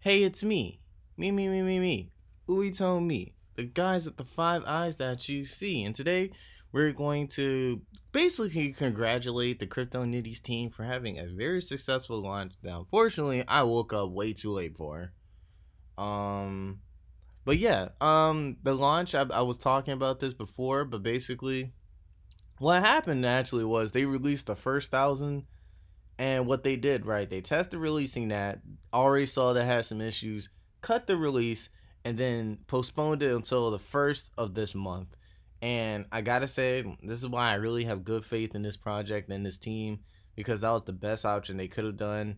Hey, it's me. Me. Uito me. The guys with the five eyes that you see. And today we're going to basically congratulate the Crypto Knitties team for having a very successful launch that unfortunately I woke up way too late for. Um but yeah, the launch I was talking about this before, but basically what happened actually was they released the first thousand. And what they did, right, they tested releasing that, already saw that had some issues, cut the release, and then postponed it until the first of this month. And I gotta say, this is why I really have good faith in this project and this team, because that was the best option they could have done.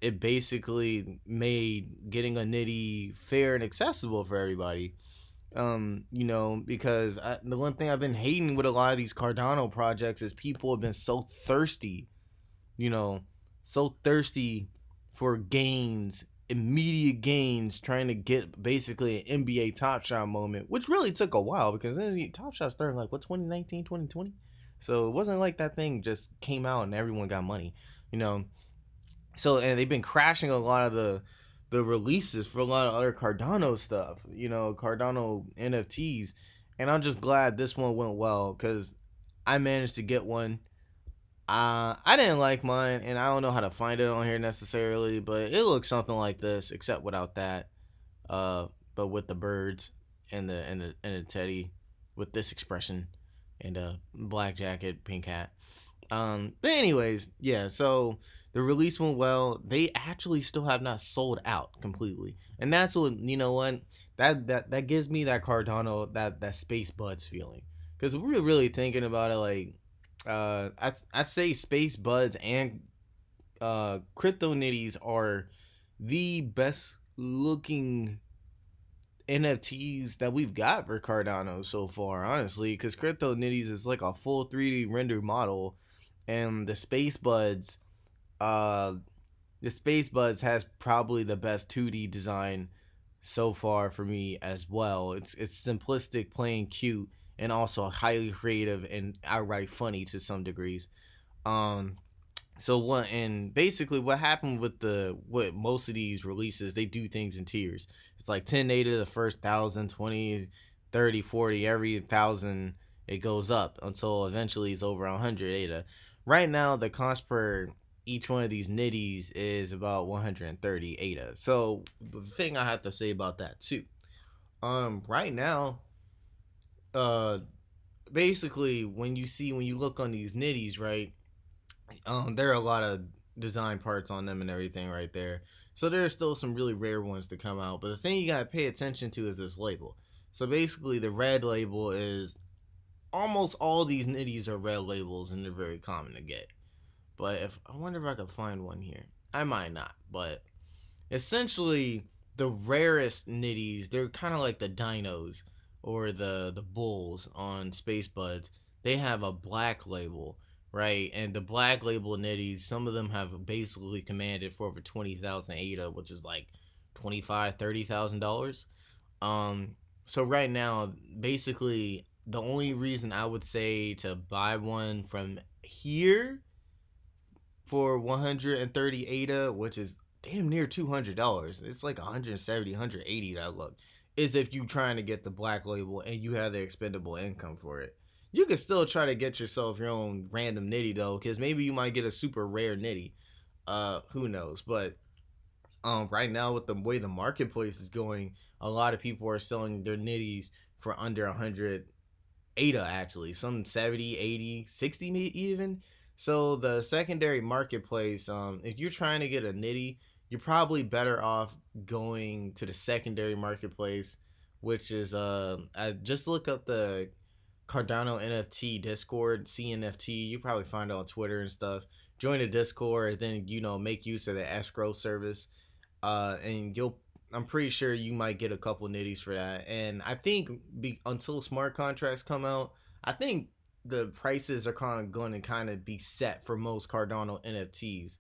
It basically made getting a nitty fair and accessible for everybody. Because the one thing I've been hating with a lot of these Cardano projects is people have been so thirsty, you know, so thirsty for gains, immediate gains, trying to get basically an NBA Top Shot moment, which really took a while because NBA Top Shot started like 2019, 2020. So it wasn't like that thing just came out and everyone got money, you know. So and they've been crashing a lot of the releases for a lot of other Cardano stuff, Cardano NFTs, and I'm just glad this one went well because I managed to get one. I didn't like mine, and I don't know how to find it on here necessarily, but it looks something like this, except without that. Uh, but with the birds and the teddy, with this expression, and a black jacket, pink hat. But anyways, yeah. So the release went well. They actually still have not sold out completely, and that's what What that gives me that Cardano that Space Buds feeling, because we're really thinking about it like I say Space Buds and Crypto Knitties are the best looking NFTs that we've got for Cardano so far, honestly, because Crypto Knitties is like a full 3D rendered model, and uh, the Space Buds has probably the best 2D design so far for me as well. It's simplistic, plain cute, and also highly creative and outright funny to some degrees. Um, so what and basically what happened with the what most of these releases, they do things in tiers. It's like 10 ADA the first 1,000, 20, 30, 40, every 1,000 it goes up until eventually it's over 100 ADA. Right now the cost per each one of these nitties is about 130 ADA. So the thing I have to say about that too. Right now, uh basically when you look on these nitties, right? There are a lot of design parts on them and everything right there. So there are still some really rare ones to come out. But the thing you gotta pay attention to is this label. So basically, the red label is almost all these nitties are red labels, and they're very common to get. But if I wonder if I could find one here, I might not. But essentially, the rarest nitties, they're kind of like the dinos or the bulls on Space Buds. They have a black label, right? And the black label nitties, some of them have basically commanded for over 20,000 ADA, which is like 25, $30,000. Um, so right now, basically, the only reason I would say to buy one from here for 130 ADA, which is damn near $200. It's like 170, 180 that look. Is if you trying to get the black label and you have the expendable income for it. You can still try to get yourself your own random nitty though, because maybe you might get a super rare nitty. Who knows? But right now with the way the marketplace is going, a lot of people are selling their nitties for under 100 ADA actually, some 70, 80, 60 even. So the secondary marketplace, if you're trying to get a nitty, you're probably better off going to the secondary marketplace, which is I just look up the Cardano NFT Discord, CNFT. You probably find it on Twitter and stuff. Join the Discord, then make use of the escrow service, and you'll. I'm pretty sure you might get a couple nitties for that. And I think until smart contracts come out, I think the prices are kind of going to kind of be set for most Cardano NFTs.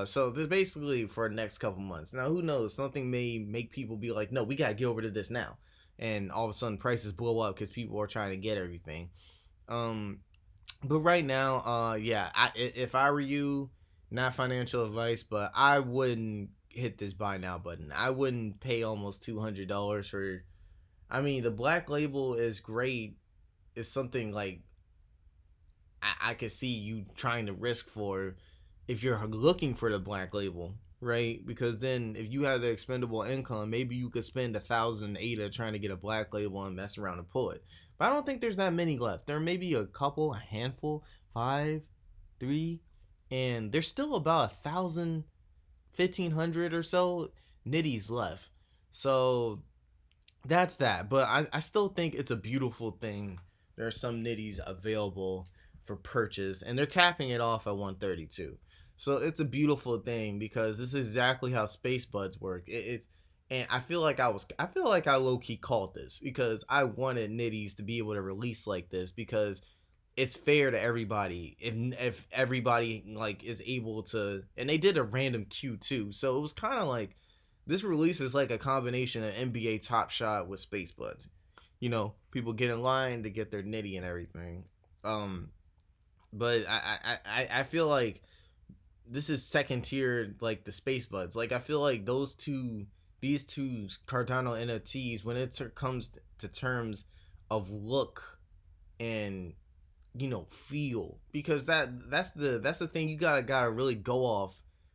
So this basically for the next couple months. Now, who knows? Something may make people be like, no, we got to get over to this now. And all of a sudden prices blow up because people are trying to get everything. Um, but right now, yeah, if I were you, not financial advice, but I wouldn't hit this buy now button. I wouldn't pay almost $200 for. I mean, the black label is great. It's something like I could see you trying to risk for if you're looking for the black label, right? Because then if you have the expendable income, maybe you could spend 1,000 ADA trying to get a black label and mess around and pull it. But I don't think there's that many left. There may be a couple, a handful, 5, 3, and there's still about 1,000, 1,500 or so Knitties left. So that's that. But I still think it's a beautiful thing. There are some Knitties available for purchase, and they're capping it off at 132. So it's a beautiful thing because this is exactly how space buds work. It's and I feel like I low key called this because I wanted Knitties to be able to release like this because it's fair to everybody if everybody like is able to, and they did a random queue too, so it was kind of like this release was like a combination of NBA Top Shot with Space Buds. You know, people get in line to get their nitty and everything. Um, but I feel like this is second tier like the Space Buds. Like I feel like these two Cardano NFTs when it comes to terms of look and feel, because that's the thing you gotta really go off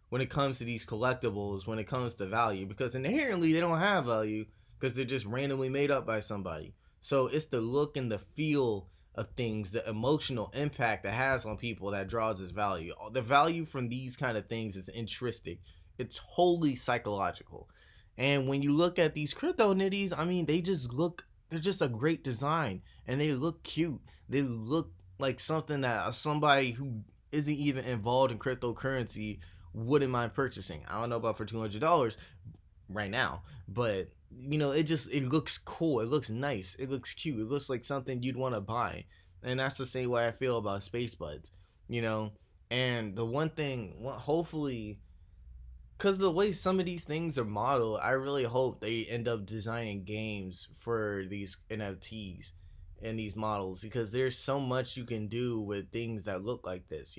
when it comes to these collectibles, when it comes to value, because inherently they don't have value because they're just randomly made up by somebody. So it's the look and the feel of things, the emotional impact it has on people that draws its value. The value from these kind of things is intrinsic. It's wholly psychological. And when you look at these crypto nitties, I mean, they're just a great design and they look cute. They look like something that somebody who isn't even involved in cryptocurrency wouldn't mind purchasing. I don't know about for $200 right now, but it looks cool. It looks nice. It looks cute. It looks like something you'd want to buy. And that's the same way I feel about Space Buds, you know. And the one thing, hopefully, because the way some of these things are modeled, I really hope they end up designing games for these NFTs and these models, because there's so much you can do with things that look like this,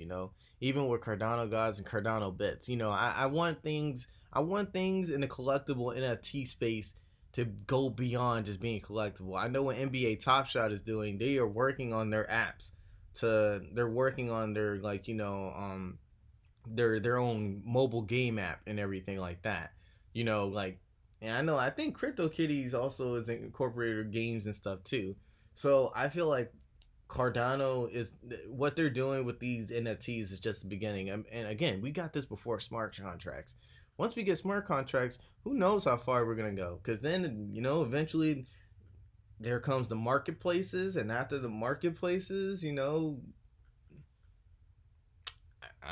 even with Cardano gods and Cardano bits. I want things in the collectible NFT space to go beyond just being collectible. I know what NBA Top Shot is doing. They are working on their apps they're working on their their own mobile game app and everything like that. And I think CryptoKitties also is incorporated games and stuff too. So I feel like Cardano is what they're doing with these NFTs is just the beginning. And again, we got this before smart contracts. Once we get smart contracts, who knows how far we're gonna go? Because then eventually there comes the marketplaces, and after the marketplaces, I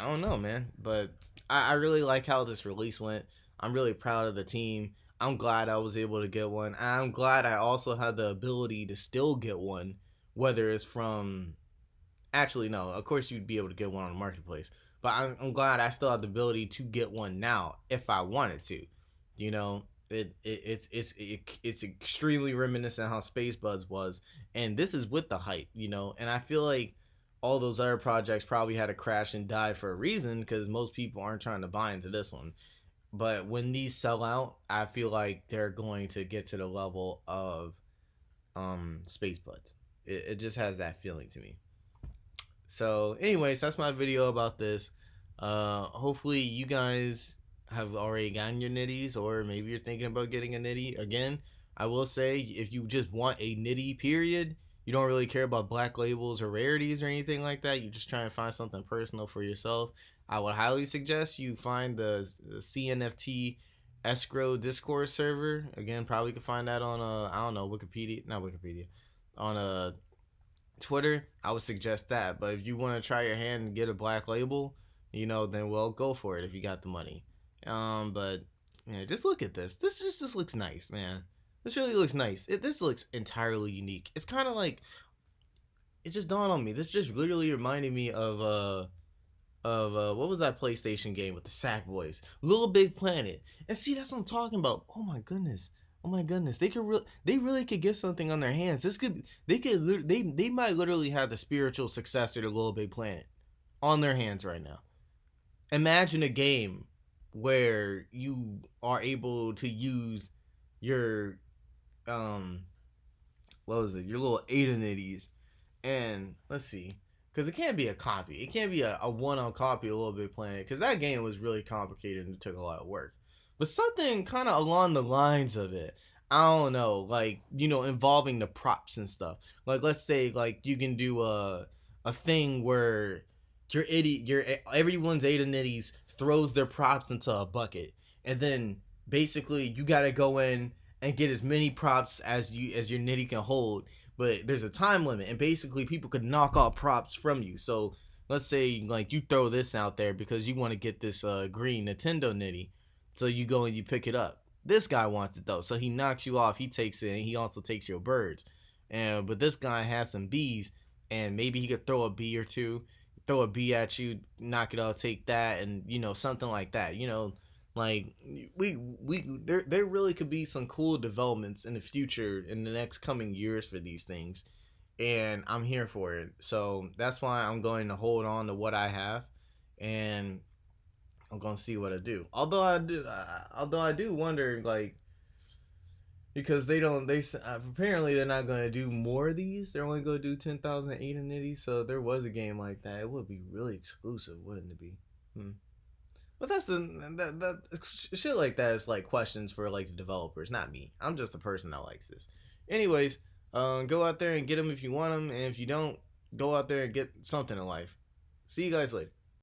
don't know, man, but I really like how this release went. I'm really proud of the team. I'm glad I was able to get one. I'm glad I also had the ability to still get one, whether it's from. Actually, no. Of course, you'd be able to get one on the marketplace, but I'm glad I still have the ability to get one now if I wanted to. It's extremely reminiscent how Space Buds was, and this is with the hype. And I feel like all those other projects probably had to crash and die for a reason because most people aren't trying to buy into this one. But when these sell out, I feel like they're going to get to the level of Space Buds. It just has that feeling to me. So anyways, that's my video about this. Hopefully you guys have already gotten your Knitties, or maybe you're thinking about getting a Knitty. Again, I will say, if you just want a Knitty period, you don't really care about black labels or rarities or anything like that, you just try and find something personal for yourself, I would highly suggest you find the CNFT escrow Discord server. Again, probably could find that on I don't know, Wikipedia, on Twitter. I would suggest that. But if you want to try your hand and get a black label, then well, go for it if you got the money. But yeah, just look at this. This just looks nice, man. This really looks nice. This looks entirely unique. It's kind of like, it just dawned on me. This just literally reminded me of what was that PlayStation game with the Sackboys? Little Big Planet. And see, that's what I'm talking about. Oh my goodness. They really could get something on their hands. They might literally have the spiritual successor to Little Big Planet on their hands right now. Imagine a game where you are able to use your um what was it, your little Ada Knitties. And let's see, because it can't be a copy, it can't be a one-on copy a little bit playing, because that game was really complicated and it took a lot of work. But something kind of along the lines of it, I don't know, like, involving the props and stuff. Like, let's say, like, you can do a thing where your everyone's Ada Knitties throws their props into a bucket, and then basically you got to go in and get as many props as your nitty can hold. But there's a time limit, and basically people could knock off props from you. So let's say, like, you throw this out there because you want to get this green Nintendo nitty, so you go and you pick it up. This guy wants it though, so he knocks you off, he takes it, and he also takes your birds. And but this guy has some bees, and maybe he could throw a bee or two, throw a bee at you, knock it out, take that, and something like that. Like, there really could be some cool developments in the future, in the next coming years, for these things, and I'm here for it. So that's why I'm going to hold on to what I have, and I'm gonna see what I do. Although I do wonder, like, because they don't, they apparently they're not gonna do more of these. They're only gonna do 10,008 Nitties. So if there was a game like that, it would be really exclusive, wouldn't it be? But that's that shit like that is like questions for like the developers, not me. I'm just the person that likes this. Anyways, go out there and get them if you want them, and if you don't, go out there and get something in life. See you guys later.